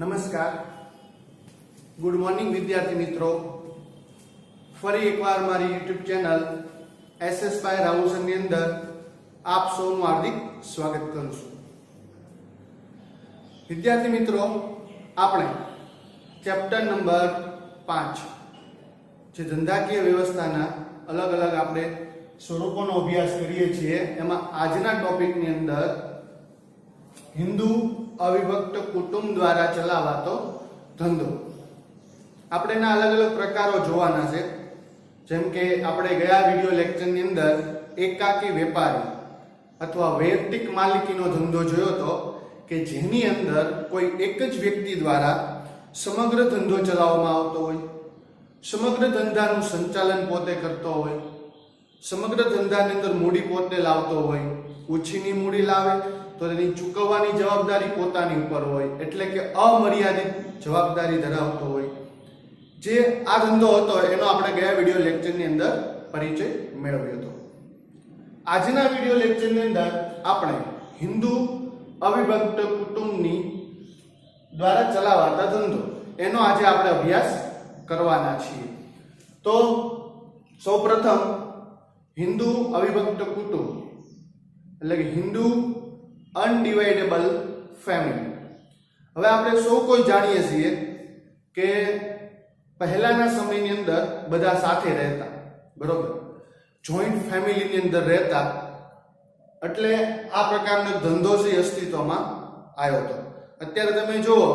નમસ્કાર, good morning વિદ્યાર્થી મિત્રો. ફરી એકવાર મારી યુટ્યુબ ચેનલ એસએસ બાય રાઉસનની અંદર આપ સૌનું હાર્દિક સ્વાગત કરું છું. વિદ્યાર્થી મિત્રો, આપણે ચેપ્ટર નંબર 5 જે ધંધાકીય વ્યવસ્થાના અલગ અલગ આપણે સ્વરૂપોનો અભ્યાસ કરીએ છીએ, એમાં આજના ટોપિકની અંદર હિન્દુ અવિભક્ત કુટુંબ દ્વારા ચલાવાતો ધંધો, આપણે એના અલગ અલગ પ્રકારો જોવાના છે. જેમ કે આપણે ગયા વિડિયો લેક્ચરની અંદર એકાકી વેપારી અથવા વૈયક્તિક માલિકીનો ધંધો જોયો હતો કે જેની અંદર કોઈ એક જ વ્યક્તિ દ્વારા સમગ્ર ધંધો ચલાવવામાં આવતો હોય, સમગ્ર ધંધાનું સંચાલન પોતે કરતો હોય, સમગ્ર ધંધાની અંદર મૂડી પોતે લાવતો હોય. ઓછીની મૂડી લાવે તો તેની ચૂકવવાની જવાબદારી પોતાની ઉપર હોય, એટલે કે અમર્યાદિત જવાબદારી ધરાવતો હોય. જે આ ધંધો હતો એનો આપણે ગયા વિડિયો લેક્ચરની અંદર પરિચય મેળવ્યો હતો. આજના વિડિયો લેક્ચરની અંદર આપણે હિન્દુ અવિભક્ત કુટુંબની દ્વારા ચલાવાતા ધંધો એનો આજે આપણે અભ્યાસ કરવાના છીએ. તો સૌપ્રથમ હિન્દુ અવિભક્ત કુટુંબ એટલે કે હિન્દુ અનડિવાઇડેબલ ફેમિલી. હવે આપણે સૌ કોઈ જાણીએ છીએ કે પહેલાના સમયની અંદર બધા સાથે રહેતા, બરોબર, જોઈન્ટ ફેમિલીની અંદર રહેતા, એટલે આ પ્રકારનો ધંધો છે અસ્તિત્વમાં આવ્યો હતો. અત્યારે તમે જુઓ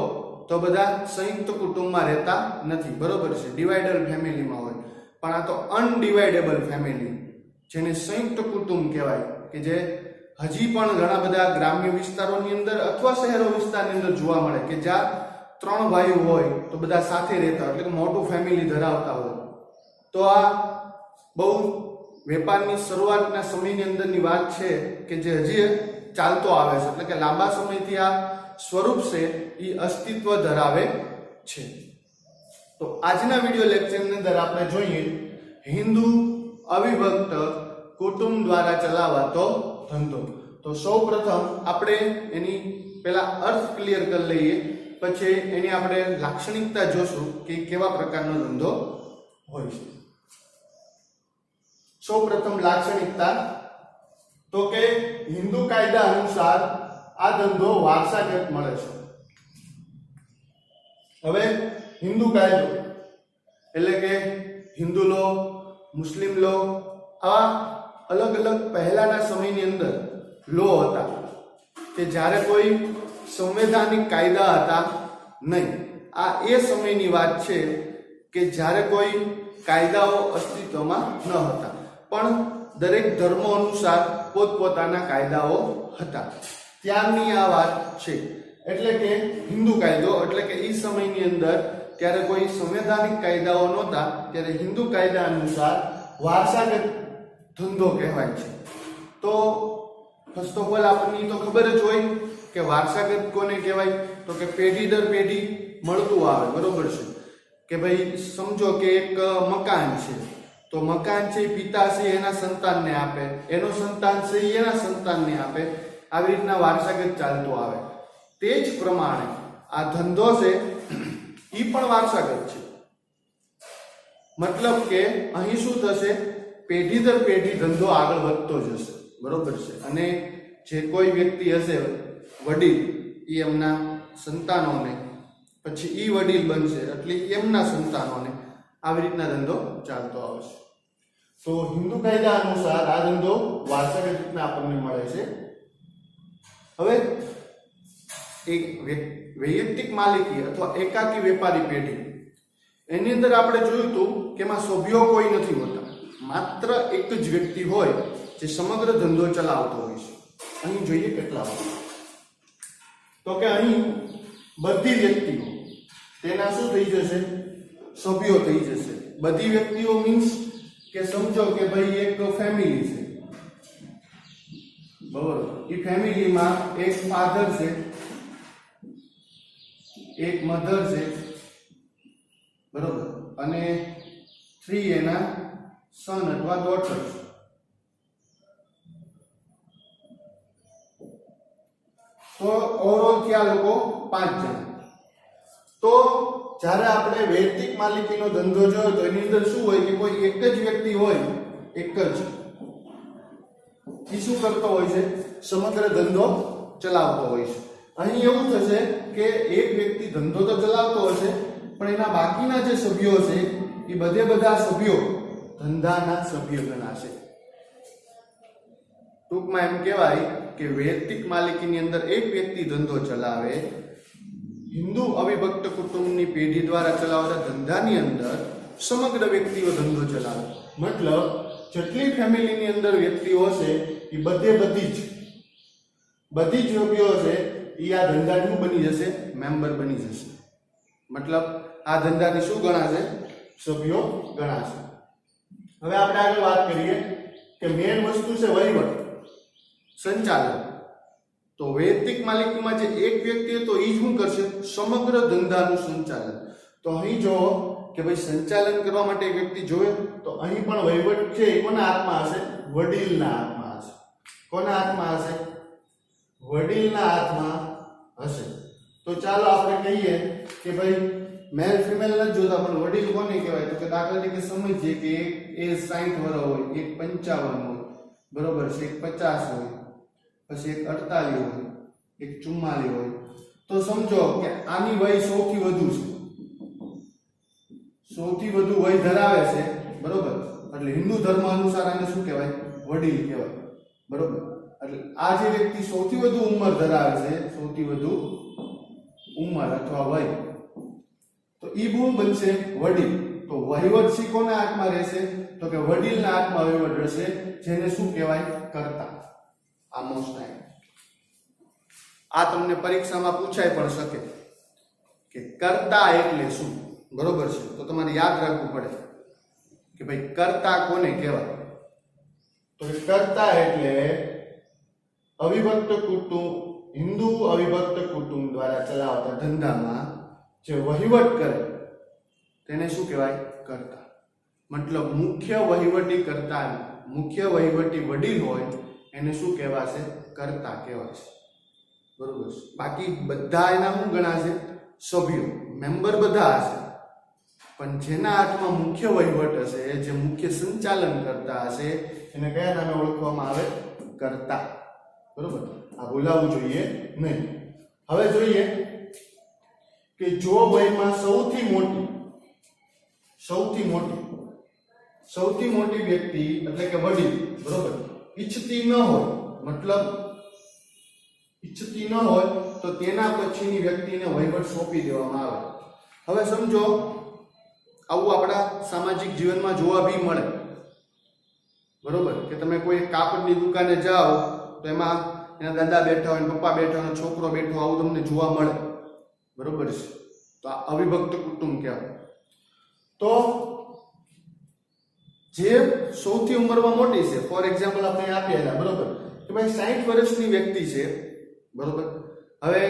તો બધા સંયુક્ત કુટુંબમાં રહેતા નથી, બરોબર છે, ડિવાઇડેબલ ફેમિલીમાં હોય. પણ આ તો અનડિવાઇડેબલ ફેમિલી, જેને સંયુક્ત કુટુંબ કહેવાય, કે જે હજી પણ ઘણા બધા ગ્રામ્ય વિસ્તારોની અંદર અથવા શહેરો વિસ્તારની અંદર જોવા મળે કે જ્યાં 3 ભાઈઓ હોય તો બધા સાથે રહેતા, એટલે કે મોટું ફેમિલી ધરાવતા હોય. તો આ બહુ વેપારની શરૂઆતના સમયની અંદરની વાત છે કે જે હજી ચાલતો આવે છે, એટલે કે લાંબા સમયથી આ સ્વરૂપ છે એ અસ્તિત્વ ધરાવે છે. તો આજના વિડિયો લેક્ચરની અંદર આપણે જોઈએ હિન્દુ અવિભક્ત કુટુંબ દ્વારા ચલાવાતો ધંધો. તો સૌપ્રથમ આપણે એની પહેલા અર્થ ક્લિયર કરી લઈએ, પછી એની આપણે લાક્ષણિકતા જોશું કે કેવા પ્રકારનો ધંધો હોય છે. સૌપ્રથમ લાક્ષણિકતા, તો કે હિન્દુ કાયદા અનુસાર આ ધંધો વારસાગત મળે છે. હવે હિન્દુ કાયદો એટલે કે હિન્દુ લો, મુસ્લિમ લો, આ અલગ અલગ પહેલાના સમયની અંદર લો હતા કે જ્યારે કોઈ સંવૈધાનિક કાયદા હતા નહીં. આ એ સમયની વાત છે કે જ્યારે કોઈ કાયદાઓ અસ્તિત્વમાં ન હતા, પણ દરેક ધર્મો અનુસાર પોતપોતાના કાયદાઓ હતા. ત્યારની આ વાત છે. એટલે કે હિન્દુ કાયદો એટલે કે એ સમયની અંદર ત્યારે કોઈ સંવૈધાનિક કાયદાઓ નહોતા, ત્યારે હિન્દુ કાયદા અનુસાર વારસાગત ધંધો કહેવાય છે. તો ફર્સ્ટ ઓફ ઓલ આપણને તો ખબર જ હોય કે વારસાગત કોને કહેવાય, તો કે પેઢી દર પેઢી મળતું આવે, બરોબર છે. કે ભાઈ સમજો કે એક મકાન છે, તો મકાન છે પિતા છે એના સંતાનને આપે, એનો સંતાન છે એના સંતાનને આપે, આવી રીતના વારસાગત ચાલતું આવે. તે જ પ્રમાણે આ ધંધો છે એ પણ વારસાગત છે. મતલબ કે અહીં શું થશે, પેઢી દર પેઢી ધંધો આગળ વધતો જશે, બરોબર છે. અને જે કોઈ વ્યક્તિ હશે વડીલ, એ એમના સંતાનોને, પછી એ વડીલ બનશે એટલે એમના સંતાનોને, આવી રીતના ધંધો ચાલતો આવશે. તો હિન્દુ કાયદા અનુસાર આ ધંધો વારસાગત રીતના આપણને મળે છે. હવે એક વૈયક્તિક માલિકી અથવા એકાકી વેપારી પેઢી, એની અંદર આપણે જોયું હતું કે એમાં સભ્યો કોઈ નથી હોતા, માત્ર એક જ વ્યક્તિ હોય જે સમગ્ર ધંધો ચલાવતો હોય છે. અહીં જોઈએ કેટલા હોય, તો કે અહીં બધી વ્યક્તિઓ તેના શું થઈ જશે, સભ્યો થઈ જશે. બધી વ્યક્તિઓ મીન્સ કે સમજો કે ભાઈ એક ફેમિલી છે, બરોબર, એ ફેમિલીમાં એક ફાધર છે, એક મધર છે, બરોબર, અને 3 એના સન અથવા ડોટર છે. તો ઓવરઓલ થયા લોકો 5 જણ. તો જ્યારે આપણે વૈયક્તિક માલિકીનો ધંધો જોયો તો એની અંદર શું હોય કે કોઈ એક જ વ્યક્તિ હોય, એક જ એ શું કરતો હોય છે, સમગ્ર ધંધો ચલાવતો હોય છે. અહીં એવું થશે કે એક વ્યક્તિ ધંધો તો ચલાવતો હશે પણ એના બાકીના જે સભ્યો છે એ બધા સભ્યો ધંધાના સભ્ય ગણાશે. ટૂંકમાં એમ કહેવાય કે વૈયક્તિક માલિકીની અંદર એક વ્યક્તિ ધંધો ચલાવે, હિન્દુ અવિભક્ત કુટુંબની પેઢી દ્વારા ચલાવતા ધંધાની અંદર સમગ્ર વ્યક્તિઓ ધંધો ચલાવે. મતલબ જેટલી ફેમિલીની અંદર વ્યક્તિઓ છે એ બધી જ સભ્યો છે એ આ ધંધાનું બની જશે, મેમ્બર બની જશે. મતલબ આ ધંધાની શું ગણાશે, સભ્યો ગણાશે. હવે આપણે આગળ વાત કરીએ કે મેન વસ્તુ છે વહીવટ, સંચાલન. તો વૈયક્તિક માલિકીમાં જે એક વ્યક્તિ તો એ જ શું કરશે, સમગ્ર ધંધાનું સંચાલન. તો અહીં જો કે ભાઈ સંચાલન કરવા માટે વ્યક્તિ જોવે તો અહીં પણ વહીવટ છે એ કોના હાથમાં હશે, વડીલના હાથમાં હશે. કોના હાથમાં હશે, વડીલના હાથમાં હશે. તો ચાલો આપણે કહીએ કે ભાઈ મેલ ફિમેલ નથી જોતા પણ વડીલ કોને કહેવાય, તો કે દાખલા તરીકે સમજીએ કે એક એ 60 વર્ષ હોય, એક 55 હોય, બરોબર છે, એક 50 હોય, પછી એક 48 હોય, એક 44 હોય. તો સમજો કે આની વય સૌથી વધુ છે, સૌથી વધુ વય ધરાવે છે, બરોબર. એટલે હિન્દુ ધર્મ અનુસાર આને શું કહેવાય, વડીલ કહેવાય, બરોબર. એટલે આ જે વ્યક્તિ સૌથી વધુ ઉંમર ધરાવે છે, સૌથી વધુ ઉંમર અથવા વય, તો ઈ ગુણ બનશે વડીલ. તો વહીવટ સી કોના હાથમાં રહેશે, તો કે વડીલના હાથમાં વહીવટ રહેશે, જેને શું કહેવાય, કર્તા. આ મોસ્ટ ટાઈમ આ તમને પરીક્ષામાં પૂછાઈ પણ શકે કે કર્તા એટલે શું, બરોબર છે. તો તમારે યાદ રાખવું પડે કે ભાઈ કર્તા કોને કહેવાય. તો કર્તા એટલે અવિભક્ત કુટુંબ, હિન્દુ અવિભક્ત કુટુંબ દ્વારા ચલાવતા ધંધામાં જે વહીવટ કરે તેને શું કહેવાય, કર્તા. મતલબ મુખ્ય વહીવટી કર્તા, મુખ્ય વહીવટી વડીલ હોય એને શું કહેવાશે, કર્તા કહેવાશે, બરોબર છે. બાકી બધા એના શું ગણાશે, સભ્યો, મેમ્બર બધા હશે, પણ જેના હાથમાં મુખ્ય વહીવટ હશે, જે મુખ્ય સંચાલન કરતા હશે એને કયા નામે ઓળખવામાં આવે, કર્તા, બરોબર. આ ભૂલાવવું જોઈએ નહીં. હવે જોઈએ કે જો વયમાં સૌથી મોટી વ્યક્તિ એટલે કે વડીલ, બરોબર, ઈચ્છતી ન હોય, મતલબ ઈચ્છતી ન હોય તો તેના પછીની વ્યક્તિને વહીવટ સોંપી દેવામાં આવે. હવે સમજો આવું આપણા સામાજિક જીવનમાં જોવા બી મળે, બરોબર. કે તમે કોઈ કાપડની દુકાને જાઓ તો એમાં એના દાદા બેઠા હોય, પપ્પા બેઠા હોય, છોકરો બેઠો, આવું તમને જોવા મળે, બરોબર છે. તો આ અવિભક્ત કુટુંબ કહેવાય. તો જે સૌથી ઉંમરમાં મોટી છે, ફોર એક્ઝામ્પલ આપણે આપીએ, બરોબર, કે ભાઈ 60 વર્ષની વ્યક્તિ છે, બરોબર. હવે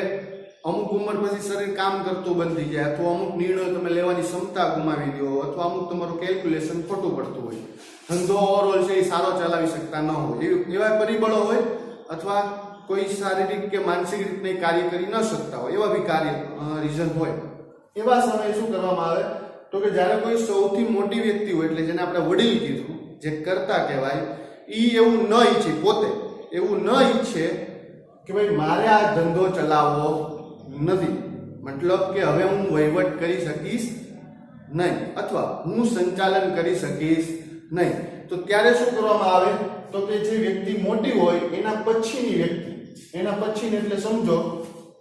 અમુક ઉંમર પછી શરીર કામ કરતું બંધ થઈ જાય, અથવા અમુક નિર્ણયો તમે લેવાની ક્ષમતા ગુમાવી દો, અથવા અમુક તમારું કેલ્ક્યુલેશન ખોટું પડતું હોય, ધંધો ઓવરઓલ છે એ સારો ચલાવી શકતા ન હોય, એવા પરિબળો હોય, અથવા કોઈ શારીરિક કે માનસિક રીતે કાર્ય કરી ન શકતા હોય, એવા બી રીઝન હોય. એવા સમયે શું કરવામાં આવે, તો કે જ્યારે કોઈ સૌથી મોટી વ્યક્તિ હોય, એટલે જેને આપણે વડીલ કીધું, જે કર્તા કહેવાય, ઈ એવું ન ઈચ્છે, પોતે એવું ન ઈચ્છે કે ભાઈ મારે આ ધંધો ચલાવવો નથી, મતલબ કે હવે હું વહીવટ કરી શકીશ નહીં, અથવા હું સંચાલન કરી શકીશ નહીં. તો ત્યારે શું કરવામાં આવે, તો કે જે વ્યક્તિ મોટી હોય એના પછીની વ્યક્તિ, એના પછીની એટલે સમજો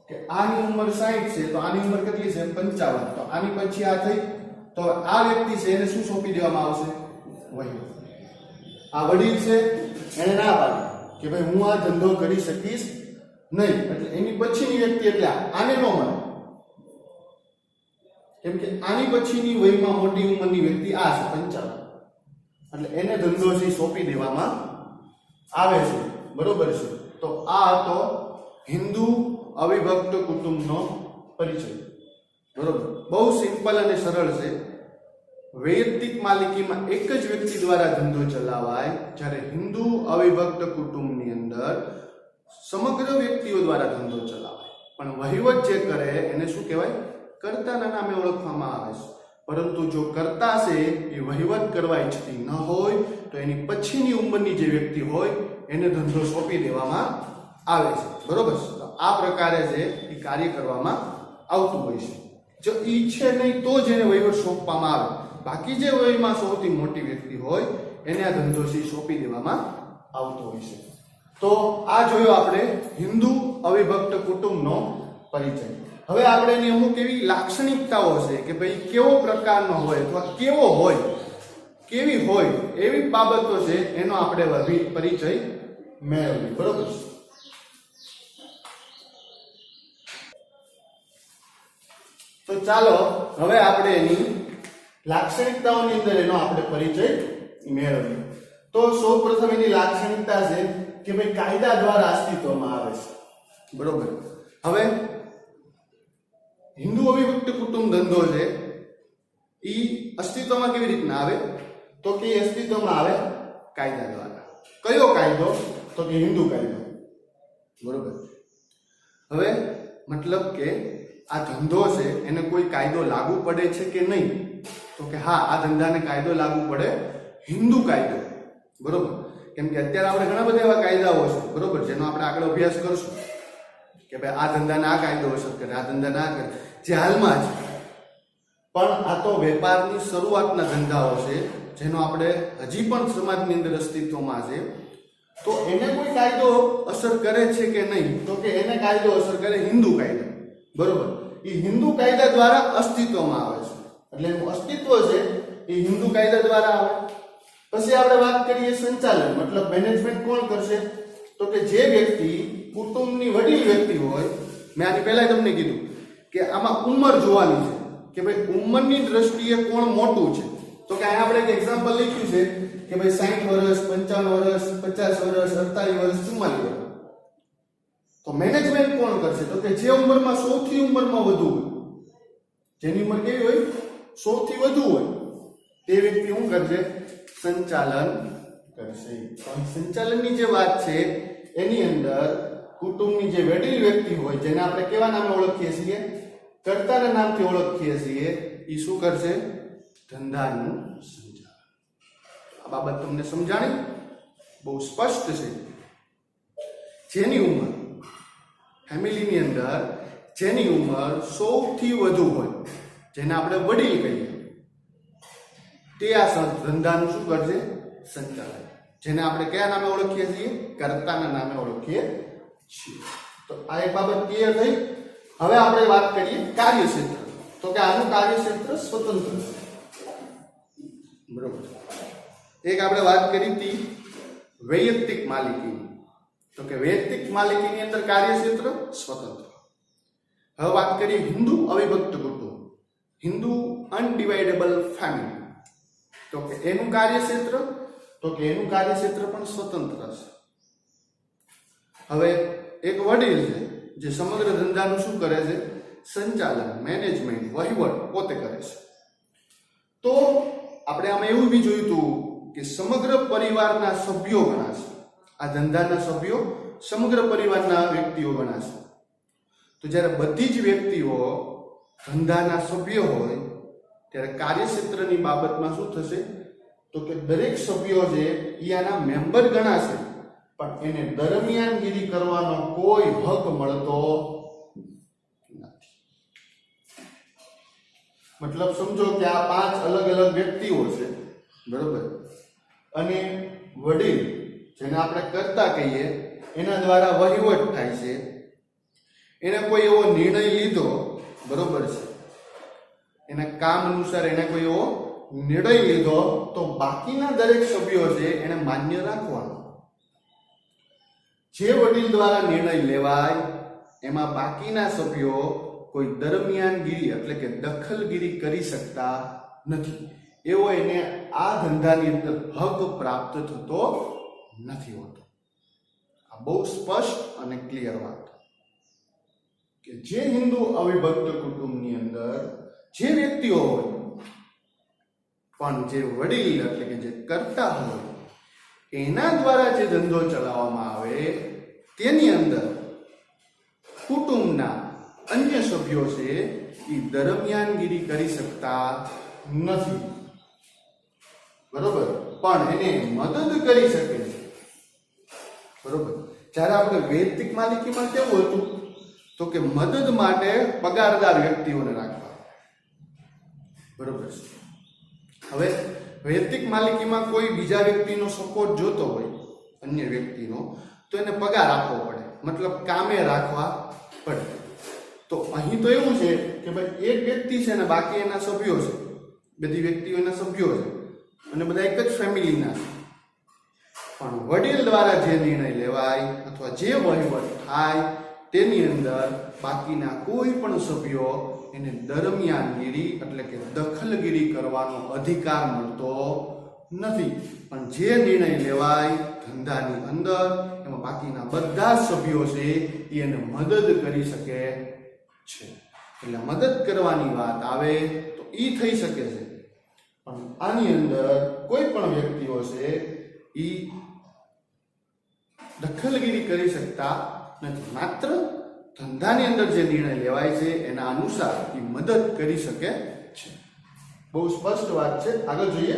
કે આની ઉંમર 60 છે, તો આની ઉંમર કેટલી છે, 55. તો આની પછી આ થઈ, તો આ વ્યક્તિ છે એને શું સોંપી દેવામાં આવશે, વહીવટ. આ વડીલ છે એને ના પાડી કે ભાઈ હું આ ધંધો કરી શકીશ નહીં, એટલે એની પછીની વ્યક્તિ, એટલે આને ન મળે, કેમ કે આની પછીની વયમાં મોટી ઉંમરની વ્યક્તિ આ છે 55, એટલે એને ધંધો છે સોંપી દેવામાં આવે છે, બરોબર છે. તો આ હતો હિન્દુ અવિભક્ત કુટુંબનો પરિચય, બરોબર. બહુ સિમ્પલ અને સરળ છે. વૈયક્તિક માલિકીમાં એક જ વ્યક્તિ દ્વારા ધંધો ચલાવાય, જ્યારે હિન્દુ અવિભક્ત કુટુંબની અંદર સમગ્ર વ્યક્તિઓ દ્વારા ધંધો ચલાવાય, પણ વહીવટ જે કરે એને શું કહેવાય, કર્તાના નામે ઓળખવામાં આવે છે. પરંતુ જો કર્તા છે એ વહીવટ કરવા ઈચ્છતી ન હોય તો એની પછીની ઉંમરની જે વ્યક્તિ હોય એને ધંધો સોંપી દેવામાં આવે છે. બરોબર છે. તો આ પ્રકારે છે એ કાર્ય કરવામાં આવતું હોય છે. જો ઈચ્છે નહીં તો જ એને વહીવટ સોંપવામાં આવે. બાકી જે વયમાં સૌથી મોટી વ્યક્તિ હોય એને આ ધંધો છે સોંપી દેવામાં આવતો હોય છે. તો આ જોયો આપણે હિન્દુ અવિભક્ત કુટુંબનો પરિચય. હવે આપણે એની અમુક એવી લાક્ષણિકતાઓ છે કે ભાઈ કેવો પ્રકારનો હોય અથવા કેવો હોય, કેવી હોય એવી બાબતો છે એનો આપણે પરિચય મેળવીએ. બરોબર છે. તો ચાલો હવે આપણે એની લાક્ષણિકતાઓની અંદર એનો આપણે પરિચય મેળવીએ. તો સૌપ્રથમ એની લાક્ષણિકતા છે કે ભાઈ કાયદા દ્વારા અસ્તિત્વમાં આવે છે. બરોબર. હવે હિન્દુ અવિભક્ત કુટુંબ ધંધો છે એ અસ્તિત્વમાં કેવી રીતના આવે તો કે એ અસ્તિત્વમાં આવે કાયદા દ્વારા. કયો કાયદો તો કે હિન્દુ કાયદો. બરોબર. હવે મતલબ કે આ ધંધો છે એને કોઈ કાયદો લાગુ પડે છે કે નહીં તો કે હા, આ ધંધાને કાયદો લાગુ પડે હિન્દુ કાયદો. બરોબર. કેમ કે અત્યારે આપણે ઘણા બધા એવા કાયદાઓ છે, બરોબર, જેનો આપણે આગળ અભ્યાસ કરશું કે ભાઈ આ ધંધાને આ કાયદો અસર કરે, આ ધંધાને આ કરે, જે હાલમાં છે. પણ આ તો વેપારની શરૂઆતના ધંધાઓ છે જેનો આપણે હજી પણ સમાજની અંદર અસ્તિત્વમાં છે. તો એને કોઈ કાયદો અસર કરે છે કે નહીં તો કે એને કાયદો અસર કરે હિન્દુ કાયદો. બરોબર. એ હિન્દુ કાયદા દ્વારા અસ્તિત્વમાં આવે છે. એટલે એનું અસ્તિત્વ છે એ હિન્દુ કાયદા દ્વારા આવે. પછી આપણે વાત કરીએ સંચાલન, મતલબ મેનેજમેન્ટ કોણ કરશે તો કે જે વ્યક્તિ કુટુંબની વડીલ વ્યક્તિ હોય. મેં આની પહેલા તમને કીધું કે આમાં ઉંમર જોવાની છે કે ભાઈ ઉંમરની દ્રષ્ટિએ કોણ મોટું છે. તો કે અહીંયા આપણે એક એક્ઝામ્પલ લખ્યું છે કે ભાઈ 60 વર્ષ, 55 વર્ષ, 50 વર્ષ, 48 વર્ષ, 44 વર્ષ. તો મેનેજમેન્ટ કોણ કરશે તો કે જે ઉંમરમાં સૌથી ઉંમરમાં વધુ હોય, જેની ઉંમર કેવી હોય સૌથી વધુ હોય તે વ્યક્તિ શું કરશે સંચાલન કરશે. સંચાલનની જે વાત છે એની અંદર કુટુંબની જે વડીલ વ્યક્તિ હોય જેને આપણે કેવા નામે ઓળખીએ છીએ કર્તાના નામથી ઓળખીએ છીએ એ શું કરશે ધંધાનું સંચાલન. આ બાબત તમને સમજાણી બહુ સ્પષ્ટ છે. જેની ઉંમર ફેમિલીની અંદર જેની ઉંમર સૌથી વધુ હોય જેને આપણે વડીલ કહીએ તે આ ધંધાનું શું કરશે સંચાલન. જેને આપણે કયા નામે ઓળખીએ છીએ કર્તાના નામે ઓળખીએ છીએ. તો આ એક બાબત ક્લિયર થઈ. હવે આપણે વાત કરીએ કાર્યક્ષેત્ર. તો કે આનું કાર્યક્ષેત્ર સ્વતંત્ર છે. બરોબર. એક આપણે વાત કરી હતી વૈયક્તિક માલિકીની. તો કે વૈયક્તિક માલિકીની અંદર કાર્યક્ષેત્ર સ્વતંત્ર. હવે વાત કરીએ હિન્દુ અવિભક્ત કુટુંબ, હિન્દુ અનડિવાઇડેબલ ફેમિલી. તો કે એનું કાર્યક્ષેત્ર પણ સ્વતંત્ર છે. હવે એક વડીલ છે જે સમગ્ર ધંધાનું શું કરે છે સંચાલન, મેનેજમેન્ટ, વહીવટ પોતે કરે છે. તો આપણે આમાં એવું બી જોયું હતું કે સમગ્ર પરિવારના સભ્યો ગણાશે. આ ધંધાના સભ્યો સમગ્ર પરિવારના વ્યક્તિઓ ગણાશે. તો જ્યારે બધી જ વ્યક્તિઓ ધંધાના સભ્યો હોય ત્યારે કાર્યક્ષેત્રની બાબતમાં શું થશે તો કે દરેક સભ્યો છે એ આના મેમ્બર ગણાશે પણ એને દરમિયાનગીરી કરવાનો કોઈ હક મળતો નથી. મતલબ સમજો કે આ 5 અલગ અલગ વ્યક્તિઓ છે, બરોબર, અને વડીલ જેને આપણે કર્તા કહીએ એના દ્વારા વહીવટ થાય છે. એને કોઈ એવો નિર્ણય લીધો, બરોબર છે, એના કામ અનુસાર એને કોઈ એવો નિર્ણય લીધો તો બાકીના દરેક સભ્યો છે એને માન્ય રાખવાનો. જે વડીલ દ્વારા નિર્ણય લેવાય એમાં બાકીના સભ્યો કોઈ દરમિયાનગીરી એટલે કે દખલગીરી કરી શકતા નથી. એવો એને આ ધંધાની અંદર હક પ્રાપ્ત થતો નથી હોતો. આ બહુ સ્પષ્ટ અને ક્લિયર વાત કે જે હિન્દુ અવિભક્ત કુટુંબની અંદર જે વ્યક્તિઓ હોય પણ જે વડીલ એટલે કે જે કર્તા હોય એના દ્વારા જે ધંધો ચલાવવામાં આવે તેની અંદર કુટુંબના અન્ય સભ્યો છે એ દરમિયાનગીરી કરી શકતા નથી, બરોબર, પણ એને મદદ કરી શકે છે, બરોબર. જ્યારે આપણે વૈયક્તિક માલિકીમાં કેવું હતું તો કે મદદ માટે પગારદાર વ્યક્તિઓને રાખવા, બરોબર છે. હવે વૈયક્તિક માલિકીમાં કોઈ બીજા વ્યક્તિનો સપોર્ટ જોતો હોય, અન્ય વ્યક્તિનો, તો એને પગાર આપવો પડે, મતલબ કામે રાખવા પડે. તો અહીં તો એવું છે કે ભાઈ એક વ્યક્તિ છે ને બાકી એના સભ્યો છે, બધી વ્યક્તિઓ એના સભ્યો છે અને બધા એક જ ફેમિલીના છે. પણ વડીલ દ્વારા જે નિર્ણય લેવાય અથવા જે વહીવટ થાય તેની અંદર બાકીના કોઈ પણ સભ્યો એને દરમિયાનગીરી એટલે કે દખલગીરી કરવાનો અધિકાર મળતો નથી. પણ જે નિર્ણય લેવાય ધંધાની અંદર એમાં બાકીના બધા સભ્યો છે એ એને મદદ કરી શકે છે. એટલે મદદ કરવાની વાત આવે તો એ થઈ શકે છે, પણ આની અંદર કોઈ પણ વ્યક્તિઓ છે એ દખલગીરી કરી શકતા નથી. માત્ર ધંધાની અંદર જે નિર્ણય લેવાય છે એના અનુસાર એ મદદ કરી શકે છે. બહુ સ્પષ્ટ વાત છે. આગળ જોઈએ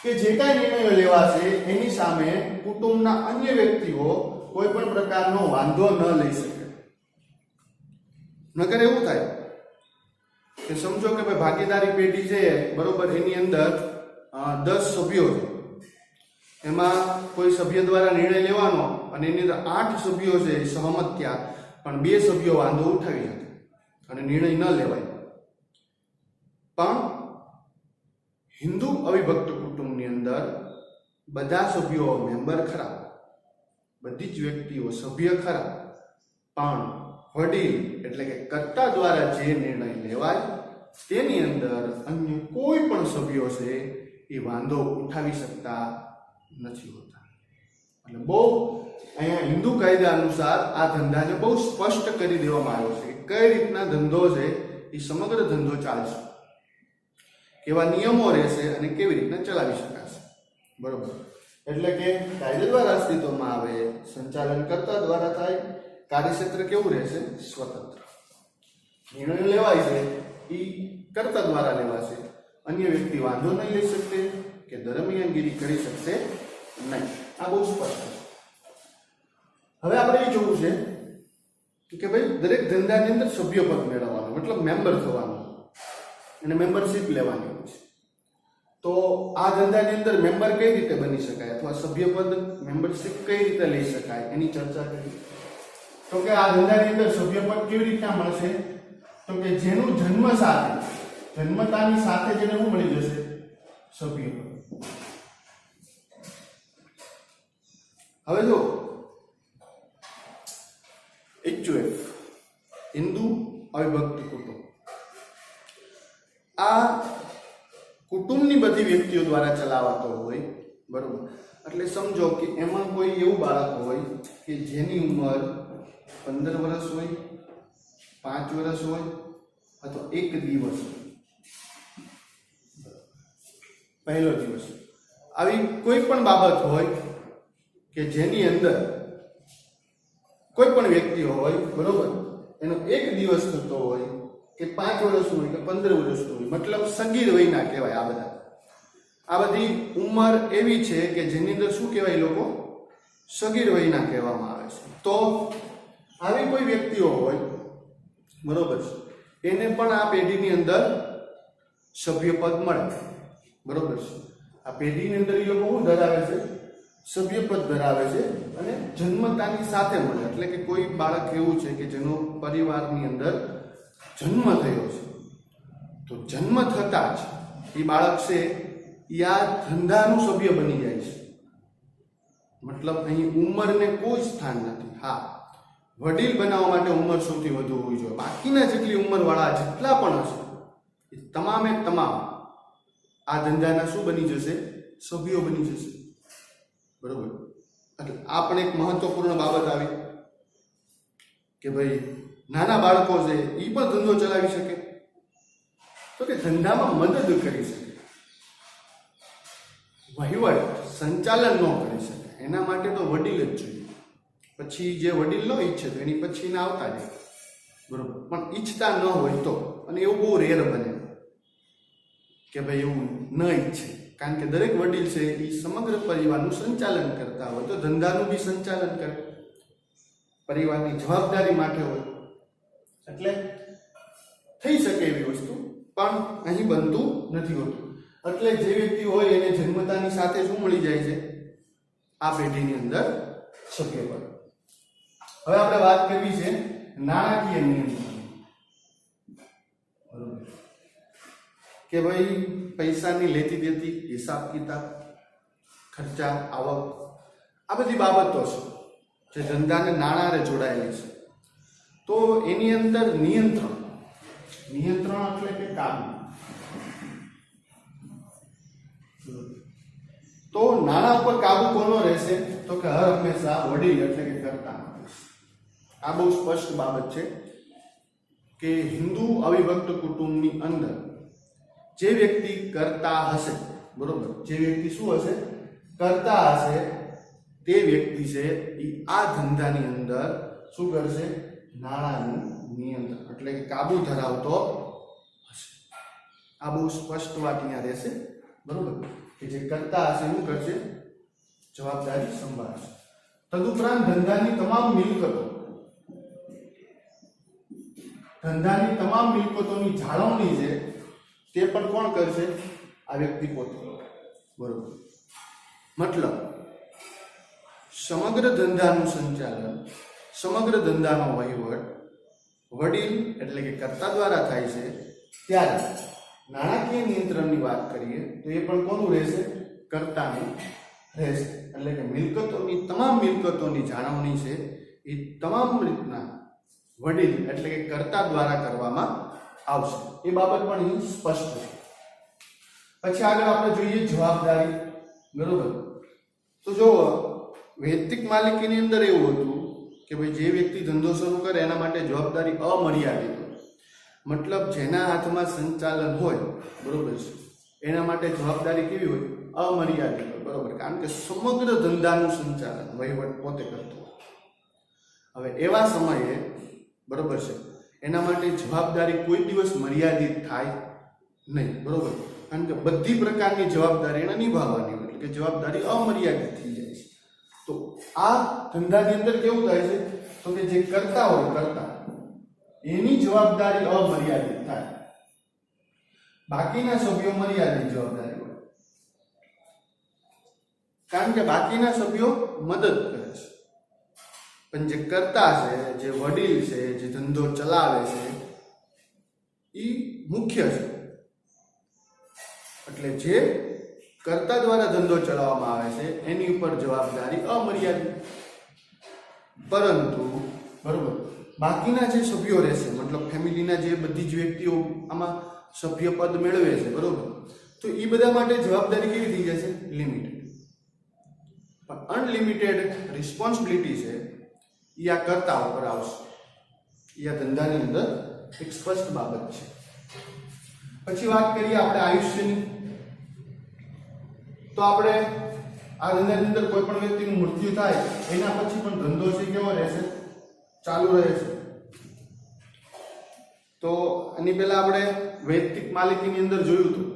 કે જે કાંઈ નિર્ણયો લેવાશે એની સામે કુટુંબના અન્ય વ્યક્તિઓ કોઈ પણ પ્રકારનો વાંધો ન લઈ શકે. નકર એવું થાય કે સમજો કે ભાઈ ભાગીદારી પેઢી છે, બરોબર, એની અંદર 10 સભ્યો છે, એમાં કોઈ સભ્ય દ્વારા નિર્ણય લેવાનો અને એની અંદર 8 સભ્યો છે સહમત થયા, પણ 2 સભ્યો વાંધો ઉઠાવી શકે અને નિર્ણય ન લેવાય. પણ હિન્દુ અવિભક્ત કુટુંબની અંદર બધા સભ્યો મેમ્બર ખરા, બધી જ વ્યક્તિઓ સભ્ય ખરા, પણ વડીલ એટલે કે કર્તા દ્વારા જે નિર્ણય લેવાય તેની અંદર અન્ય કોઈ પણ સભ્યો છે એ વાંધો ઉઠાવી શકતા નથી હોતા. એટલે બહુ અહીંયા હિન્દુ કાયદા અનુસાર આ ધંધાને બહુ સ્પષ્ટ કરી દેવામાં આવ્યો છે કે કઈ રીતના ધંધો છે એ સમગ્ર ધંધો ચાલશે, કેવા નિયમો રહેશે અને કેવી રીતના ચલાવી શકાશે, બરોબર. એટલે કે કાયદા દ્વારા અસ્તિત્વમાં આવે, સંચાલન કર્તા દ્વારા થાય, કાર્યક્ષેત્ર કેવું રહેશે? સ્વતંત્ર. નિર્ણયો લેવાય છે એ કર્તા દ્વારા લેવાશે, અન્ય વ્યક્તિ વાંધો નહીં લઈ શકશે કે દરમિયાનગીરી કરી શકશે નહીં. આ બહુ સ્પષ્ટ છે. હવે આપણે એ જોવું છે કે ભાઈ દરેક ધંધાની અંદર સભ્યપદ મેળવવાનું, મતલબ મેમ્બર થવાનું અને મેમ્બરશીપ લેવાની હોય છે. તો આ ધંધાની અંદર મેમ્બર કઈ રીતે બની શકાય અથવા સભ્યપદ મેમ્બરશીપ કઈ રીતે લઈ શકાય એની ચર્ચા કરી. તો કે આ ધંધાની અંદર સભ્યપદ કેવી રીતના મળશે? તો કે જેનું જન્મ સાથે, જન્મતાની સાથે જેને શું મળી જશે? સભ્યપદ. હવે જો HUF હિન્દુ અવિભક્ત કુટુંબ, આ કુટુંબની બધી વ્યક્તિઓ દ્વારા ચલાવાતો હોય, બરોબર. એટલે સમજો કે એમાં કોઈ એવું બાળક હોય કે જેની ઉંમર 15 વર્ષ હોય, 5 વર્ષ હોય અથવા 1 દિવસ, પહેલો દિવસ, આવી કોઈ પણ બાબત હોય કે જેની અંદર કોઈ પણ વ્યક્તિ હોય, બરોબર, એનો 1 દિવસ થતો હોય કે 5 વર્ષનું હોય કે 15 વર્ષનું હોય, મતલબ સગીર વયના કહેવાય. આ બધા આ બધી ઉંમર એવી છે કે જેની અંદર શું કહેવાય? લોકો સગીર વયના કહેવામાં આવે છે. તો આવી કોઈ વ્યક્તિઓ હોય, બરોબર, એને પણ આ પેઢીની અંદર સભ્યપદ મળે, બરોબર છે. આ પેઢીની અંદર એ લોકો શું ધરાવે છે? સભ્યપદ ધરાવે છે અને જન્મતાની સાથે મળે. એટલે કે કોઈ બાળક એવું છે કે જેનો પરિવારની અંદર જન્મ થયો છે, તો જન્મ થતા જ એ બાળક છે એ આ ધંધાનું સભ્ય બની જાય છે. મતલબ અહીં ઉંમરને કોઈ સ્થાન નથી. હા, વડીલ બનાવવા માટે ઉંમર સૌથી વધુ હોવી જોઈએ. બાકીના જેટલી ઉંમરવાળા જેટલા પણ હશે એ તમામે તમામ આ ધંધાના શું બની જશે? સભ્યો બની જશે, બરોબર. એટલે આ પણ એક મહત્વપૂર્ણ બાબત આવી કે ભાઈ નાના બાળકો છે એ પણ ધંધો ચલાવી શકે, તો કે ધંધામાં મદદ કરી શકે, વહીવટ સંચાલન ન કરી શકે. એના માટે તો વડીલ જ જોઈએ. પછી જે વડીલ ન ઈચ્છે તો એની પછીના આવતા જાય, બરોબર, પણ ઈચ્છતા ન હોય તો, અને એવું બહુ રેર બને કે ભાઈ એવું ન ઈચ્છે, કારણ કે દરેક વડીલ છે એ સમગ્ર પરિવારનું સંચાલન કરતા હોય, તો ધંધાનું બી સંચાલન કરે, પરિવારની જવાબદારી માટે હોય, એટલે થઈ શકે એવી વસ્તુ, પણ અહીં બનતું નથી હોતું. એટલે જે વ્યક્તિ હોય એને જન્મતાની સાથે શું મળી જાય છે? આ પેઢીની અંદર સભ્યપદ. હવે આપણે વાત કરવી છે નાણાકીય નિયંત્રણ. બરોબર, કે ભાઈ પૈસાની લેતી દેતી, હિસાબ કિતાબ, ખર્ચા, આવક, આ બધી બાબતો છે જે ધંધાને નાણાંને જોડાયેલી છે. તો એની અંદર નિયંત્રણ એટલે કે કાબુ. તો નાણાં ઉપર કાબુ કોનો રહેશે? તો કે હર હંમેશા વડીલ એટલે કે કર્તા. આ બહુ સ્પષ્ટ બાબત છે કે હિન્દુ અવિભક્ત કુટુંબની અંદર જે વ્યક્તિ કરતા હશે, બરોબર, જે વ્યક્તિ શું હશે? કરતા હશે, તે વ્યક્તિ છે એ આ ધંધાની અંદર શું કરશે? નાણાંનું નિયંત્રણ એટલે કે કાબુ ધરાવતો હશે. આ બહુ સ્પષ્ટ વાત અહીંયા રહેશે, બરોબર, કે જે કરતા હશે શું કરશે? જવાબદારી સંભાળશે. તદુપરાંત ધંધાની તમામ મિલકતોની જાળવણી છે તે પણ કોણ કરશે? આ વ્યક્તિ પોતે. બરોબર, મતલબ સમગ્ર ધંધાનું સંચાલન, સમગ્ર ધંધાનો વહીવટ વડીલ એટલે કે કર્તા દ્વારા થાય છે. ત્યારે નાણાકીય નિયંત્રણની વાત કરીએ તો એ પણ કોનું રહેશે? કર્તાનું રહેશે. એટલે કે તમામ મિલકતોની જાળવણી છે એ તમામ રીતના વડીલ એટલે કે કર્તા દ્વારા કરવામાં આવશે. એ બાબત પણ અહીં સ્પષ્ટ છે. પછી આગળ આપણે જોઈએ જવાબદારી. બરોબર, તો જો વૈયક્તિક માલિકીની અંદર એવું હતું કે ભાઈ જે વ્યક્તિ ધંધો શરૂ કરે એના માટે જવાબદારી અમર્યાદિત હોય. મતલબ જેના હાથમાં સંચાલન હોય, બરોબર છે, એના માટે જવાબદારી કેવી હોય? અમર્યાદિત હોય. બરોબર, કારણ કે સમગ્ર ધંધાનું સંચાલન વહીવટ પોતે કરતો હોય. હવે એવા સમયે, બરોબર છે, એના માટે જવાબદારી કોઈ દિવસ મર્યાદિત થાય નહીં. બરોબર, કારણ કે બધી પ્રકારની જવાબદારી એને નિભાવવાની હોય, એટલે કે જવાબદારી અમર્યાદિત થઈ જાય છે. તો આ ધંધાની અંદર કેવું થાય છે? તો કે જે કરતા હોય, કર્તા, એની જવાબદારી અમર્યાદિત થાય, બાકીના સભ્યો મર્યાદિત જવાબદારી હોય, કારણ કે બાકીના સભ્યો મદદ કરે છે. પણ જે કર્તા છે, જે વડીલ છે, જે ધંધો ચલાવે છે, એ મુખ્ય છે. એટલે જે કર્તા દ્વારા ધંધો ચલાવવામાં આવે છે એની ઉપર જવાબદારી અમર્યાદિત. પરંતુ બરોબર, બાકીના જે સભ્યો રહેશે, મતલબ ફેમિલીના જે બધી જ વ્યક્તિઓ આમાં સભ્યપદ મેળવે છે, બરોબર, તો એ બધા માટે જવાબદારી કેવી થઈ જશે? લિમિટેડ. પણ અનલિમિટેડ રિસ્પોન્સિબિલિટી છે એ આ કર્તા ઉપર આવશે. એ આ ધંધાની અંદર એક સ્પષ્ટ બાબત છે. પછી વાત કરીએ આપણે આયુષ્યની. તો આપણે આ ધંધાની અંદર કોઈ પણ વ્યક્તિનું મૃત્યુ થાય એના પછી પણ ધંધો છે કેવો રહેશે? ચાલુ રહે છે. તો આની પહેલા આપણે વૈયક્તિક માલિકીની અંદર જોયું હતું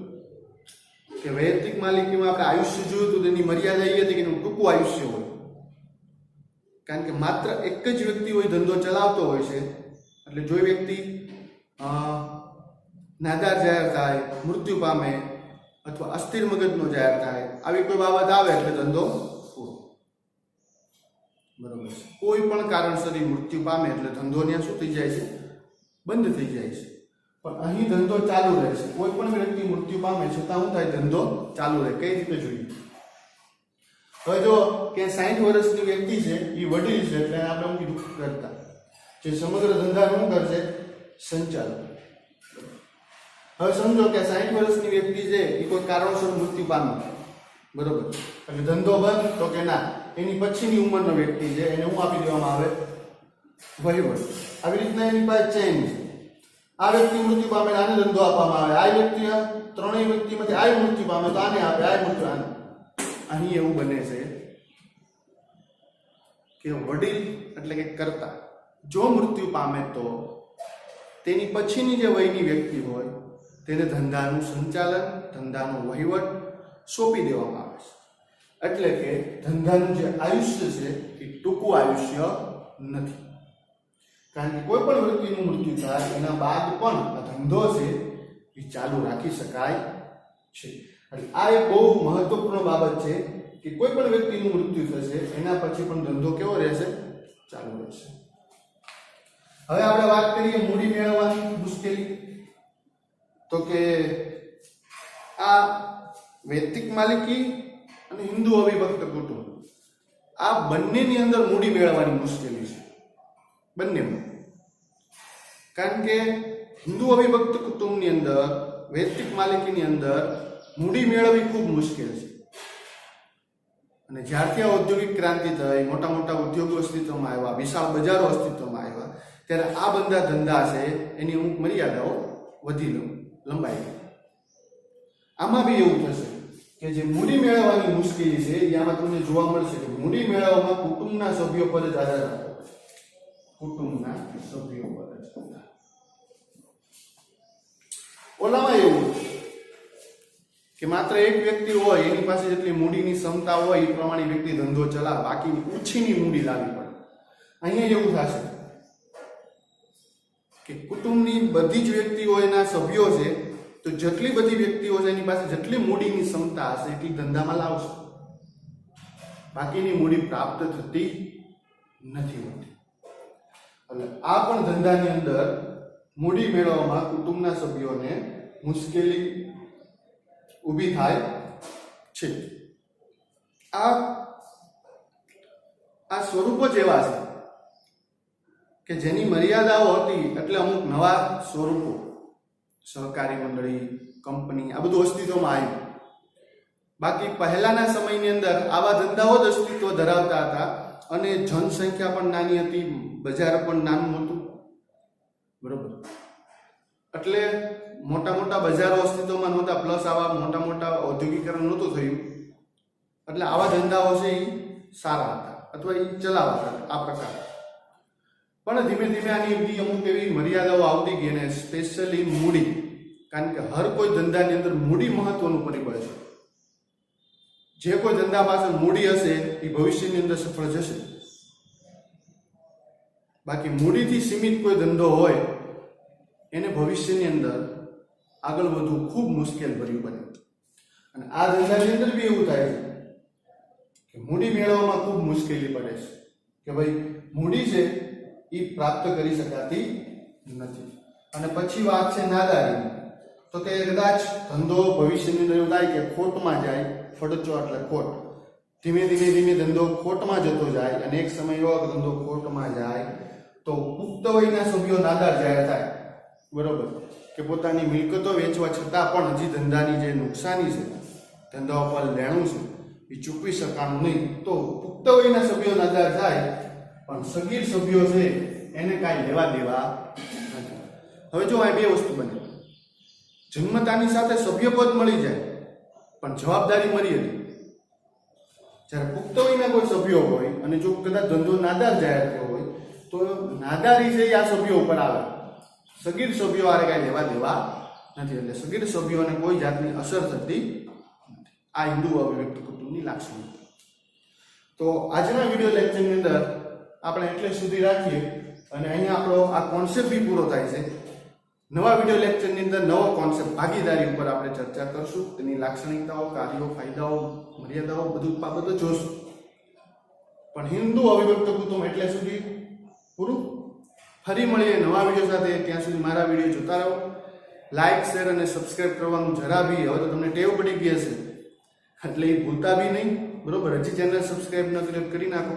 કે વૈયક્તિક માલિકીમાં આપણે આયુષ્ય જોયું હતું. તેની મર્યાદા એ હતી કે એનું ટૂંકું આયુષ્ય હોય, કારણ કે માત્ર એક જ વ્યક્તિ હોય ધંધો ચલાવતો હોય છે. એટલે જો વ્યક્તિ નાદાર જાહેર થાય, મૃત્યુ પામે, અથવા અસ્થિર મગજનો જાહેર થાય, આવી કોઈ બાબત આવે એટલે ધંધો પૂરો. બરોબર છે, કોઈ પણ કારણસર મૃત્યુ પામે એટલે ધંધો ત્યાં શું થઈ જાય છે? બંધ થઈ જાય છે. પણ અહીં ધંધો ચાલુ રહે છે. કોઈ પણ વ્યક્તિ મૃત્યુ પામે છતાં શું થાય? ધંધો ચાલુ રહે. કઈ રીતે જોઈએ? હવે જો કે 60 વર્ષની વ્યક્તિ છે, એ વડીલ છે, એટલે આપણે શું કીધું? કરતા, જે સમગ્ર ધંધાનું શું કરશે? સંચાલન. હવે સમજો કે 60 વર્ષની વ્યક્તિ છે એ કોઈ કારણસર મૃત્યુ પામે, બરોબર, એટલે ધંધો બંધ. તો કે ના, એની પછીની ઉંમરનો વ્યક્તિ છે એને શું આપી દેવામાં આવે? વહીવટ. આવી રીતના એની પાસે ચેન છે. આ વ્યક્તિ મૃત્યુ પામે, આને ધંધો આપવામાં આવે. આ વ્યક્તિ, ત્રણેય વ્યક્તિમાંથી આ મૃત્યુ પામે તો આને આપે, આ મૃત્યુ આને. અહીં એવું બને છે કે વડીલ એટલે કે કર્તા જો મૃત્યુ પામે તો તેની પછીની જે વયની વ્યક્તિ હોય તેને ધંધાનું સંચાલન, ધંધાનો વહીવટ સોંપી દેવામાં આવે છે. એટલે કે ધંધાનું જે આયુષ્ય છે એ ટૂંકું આયુષ્ય નથી. કારણ કે કોઈ પણ વ્યક્તિનું મૃત્યુ થાય એના બાદ પણ આ ધંધો છે એ ચાલુ રાખી શકાય છે. એટલે આ એક બહુ મહત્વપૂર્ણ બાબત છે કે કોઈ પણ વ્યક્તિનું મૃત્યુ થશે એના પછી પણ ધંધો કેવો રહેશે? ચાલુ રહેશે. હવે આપણે વાત કરીએ મૂડી મેળવવાની મુશ્કેલી. તો કે આ વૈયક્તિક માલિકી અને હિન્દુ અવિભક્ત કુટુંબ આ બંનેની અંદર મૂડી મેળવવાની મુશ્કેલી છે. બંનેમાં. કારણ કે હિન્દુ અવિભક્ત કુટુંબની અંદર, વૈયક્તિક માલિકીની અંદર મૂડી મેળવવી ખૂબ મુશ્કેલ છે. અને જ્યારથી આ ઔદ્યોગિક ક્રાંતિ થઈ, મોટા મોટા ઉદ્યોગો અસ્તિત્વમાં આવ્યા, વિશાળ બજારો અસ્તિત્વમાં આવ્યા, ત્યારે આ બધા ધંધા છે એની અમુક મર્યાદાઓ વધી લંબાઈ ગઈ. આમાં બી એવું થશે કે જે મૂડી મેળવવાની મુશ્કેલી છે એ આમાં તમને જોવા મળશે કે મૂડી મેળવવામાં કુટુંબના સભ્યો પર જ આધાર રાખવો પડે. કુટુંબના સભ્યો પર જ. ઓલામાં એવું કે માત્ર એક વ્યક્તિ હોય એની પાસે જેટલી મૂડીની ક્ષમતા હોય એ પ્રમાણે વ્યક્તિ ધંધો ચલાવે, બાકી ઓછીની મૂડી લાવવી પડે. અહીંયા એવું થશે કે કુટુંબની બધી જ વ્યક્તિઓ એના સભ્યો છે, તો જેટલી બધી વ્યક્તિઓ છે એની પાસે જેટલી મૂડીની ક્ષમતા હશે એટલી ધંધામાં લાવશે. બાકીની મૂડી પ્રાપ્ત થતી નથી હોતી. એટલે આ પણ ધંધાની અંદર મૂડી મેળવવામાં કુટુંબના સભ્યોને મુશ્કેલી ઊભી થાય છે. આ સ્વરૂપો જ એવા છે કે જેની મર્યાદાઓ હતી એટલે અમુક નવા સ્વરૂપો, સહકારી મંડળી, કંપની, આ બધું અસ્તિત્વમાં આવ્યું. બાકી પહેલાના સમયની અંદર આવા ધંધાઓ જ અસ્તિત્વ ધરાવતા હતા અને જનસંખ્યા પણ નાની હતી, બજાર પણ નાનું હતું. બરોબર. એટલે મોટા મોટા બજારો અસ્તિત્વમાં નહોતા, પ્લસ આવા મોટા મોટા ઔદ્યોગિકરણ નહોતું થયું. એટલે આવા ધંધાઓ છે એ સારા હતા અથવા એ ચલાવતા આ પ્રકાર. પણ ધીમે ધીમે આની બધી અમુક એવી મર્યાદાઓ આવતી ગઈ, અને સ્પેશિયલી મૂડી. કારણ કે હર કોઈ ધંધાની અંદર મૂડી મહત્વનું પરિબળ છે. જે કોઈ ધંધા પાસે મૂડી હશે એ ભવિષ્યની અંદર સફળ જશે. બાકી મૂડીથી સીમિત કોઈ ધંધો હોય એને ભવિષ્યની અંદર આગળ વધવું ખૂબ મુશ્કેલ ભર્યું બને. અને આ ધંધાની અંદર બી એવું થાય છે કે મૂડી મેળવવામાં ખૂબ મુશ્કેલી પડે છે કે ભાઈ મૂડી છે એ પ્રાપ્ત કરી શકાતી નથી. અને પછી વાત છે નાદારીની. તો કે કદાચ ધંધો ભવિષ્યની અંદર એવું થાય કે ખોટમાં જાય, ફડચો એટલે ખોટ. ધીમે ધીમે ધંધો ખોટમાં જતો જાય અને એક સમય એવો ધંધો ખોટમાં જાય તો પુખ્ત વયના સભ્યો નાદાર જાહેર થાય. બરોબર. કે પોતાની મિલકતો વેચવા છતાં પણ હજી ધંધાની જે નુકસાની છે, ધંધા ઉપર લેણું છે એ ચૂકવી શકાનું નહીં, તો પુખ્ત વયના સભ્યો નાદાર થાય, પણ સગીર સભ્યો છે એને કાંઈ લેવા દેવા નથી. હવે જો આ બે વસ્તુ બને. જન્મતાની સાથે સભ્યપદ મળી જાય પણ જવાબદારી મળી હતી. જ્યારે પુખ્ત વયના કોઈ સભ્યો હોય અને જો કદાચ ધંધો નાદાર જાહેર થયો હોય તો નાદારી છે આ સભ્યો ઉપર આવે. સગીર સભ્યો આરે કાંઈ લેવા દેવા નથી. એટલે સગીર સભ્યોને કોઈ જાતની અસર થતી નથી. આ હિન્દુ અવિભક્ત કુટુંબની લાક્ષણિકતા. તો આજના વિડીયો લેક્ચરની અંદર આપણે એટલે સુધી રાખીએ અને અહીંયા આપણો આ કોન્સેપ્ટ બી પૂરો થાય છે. નવા વિડીયો લેક્ચરની અંદર નવો કોન્સેપ્ટ ભાગીદારી ઉપર આપણે ચર્ચા કરશું. તેની લાક્ષણિકતાઓ, કાર્યો, ફાયદાઓ, મર્યાદાઓ બધું બાબતો જોશું. પણ હિન્દુ અવિભક્ત કુટુંબ એટલે સુધી પૂરું. ફરી મળીએ નવા વિડીયો સાથે. ત્યાં સુધી મારા વિડીયો જોતા રહો. લાઈક, શેર અને સબસ્ક્રાઇબ કરવાનું જરા બી, હવે તો તમને ટેવ પડી ગઈ હશે એટલે એ ભૂલતા બી નહીં. બરોબર. હજી ચેનલ સબસ્ક્રાઇબ ન કરી નાખો.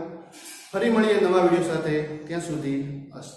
ફરી મળીએ નવા વિડીયો સાથે. ત્યાં સુધી અસ્ત.